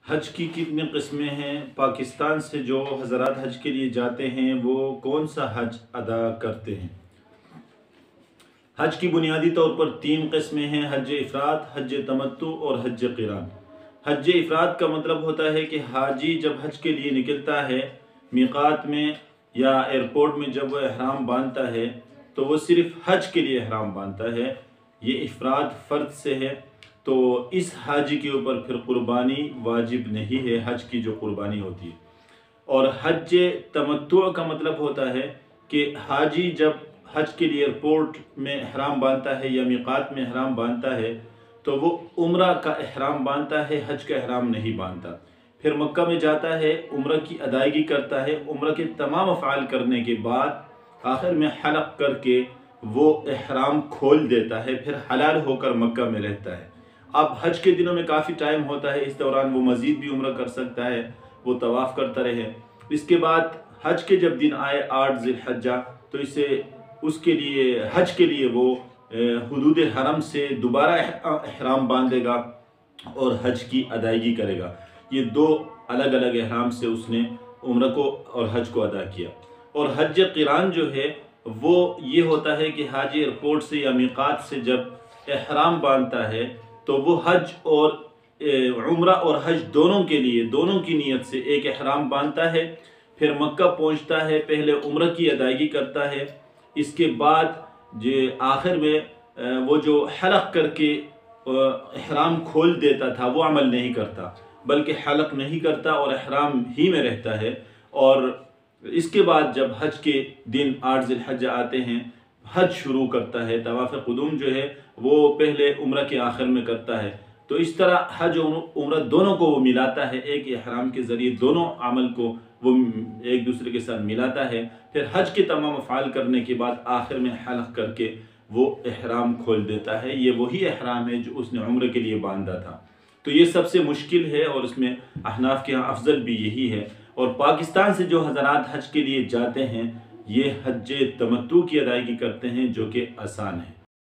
हज की कितनी किस्में हैं? पाकिस्तान से जो हज़रात हज के लिए जाते हैं वो कौन सा हज अदा करते हैं? हज की बुनियादी तौर पर 3 किस्में हैं: हज इफ़राद, हज तमत्तु और हज क़िरान। हज इफ़राद का मतलब होता है कि हाजी जब हज के लिए निकलता है मीक़ात में या एयरपोर्ट में, जब वह इहराम बांधता है तो वो सिर्फ़ हज के लिए इहराम बांधता है। ये इफ़राद फ़र्द से है, तो इस हाजी के ऊपर फिर कुर्बानी वाजिब नहीं है, हज की जो कुर्बानी होती है। और हज तमत्तु का मतलब होता है कि हाजी जब हज के लिए एयरपोर्ट में इहराम बांधता है या मीक़ात में इहराम बांधता है तो वो उम्रा का इहराम बांधता है, हज का इहराम नहीं बांधता। फिर मक्का में जाता है, उम्रा की अदायगी करता है, उम्रा के तमाम अफ़आल करने के बाद आखिर में हलक़ करके वो इहराम खोल देता है, फिर हलाल होकर मक्का में रहता है। अब हज के दिनों में काफ़ी टाइम होता है, इस दौरान वो मज़ीद भी उम्रा कर सकता है, वो तवाफ़ करता रहे। इसके बाद हज के जब दिन आए 8 ज़िलहज्जा, तो इसे उसके लिए हज के लिए वो हुदूद हरम से दोबारा इहराम बांधेगा और हज की अदायगी करेगा। ये 2 अलग अलग इहराम से उसने उम्र को और हज को अदा किया। और हज क़िरान जो है वो ये होता है कि हाजी एयरपोर्ट से या मीक़ात से जब इहराम बांधता है तो वो हज और उम्रा और हज दोनों के लिए, दोनों की नीयत से एक इहराम बांधता है, फिर मक्का पहुंचता है, पहले उम्र की अदायगी करता है। इसके बाद जो आखिर में वो जो हलक़ करके इहराम खोल देता था वो अमल नहीं करता, बल्कि हलक़ नहीं करता और इहराम ही में रहता है। और इसके बाद जब हज के दिन 8 ज़िलहज्जा आते हैं, हज शुरू करता है। तवाफ़ क़ुदूम जो है वो पहले उम्र के आखिर में करता है। तो इस तरह हज और उम्र दोनों को वो मिलाता है, एक इहराम के ज़रिए दोनों अमल को वो एक दूसरे के साथ मिलाता है। फिर हज के तमाम अफ़आल करने के बाद आखिर में हलक़ करके वो इहराम खोल देता है। ये वही इहराम है जो उसने उम्र के लिए बांधा था। तो ये सबसे मुश्किल है और इसमें अहनाफ के यहाँ अफजल भी यही है। और पाकिस्तान से जो हज़रात हज के लिए जाते हैं ये हज तमत्तु की अदायगी करते हैं, जो कि आसान है।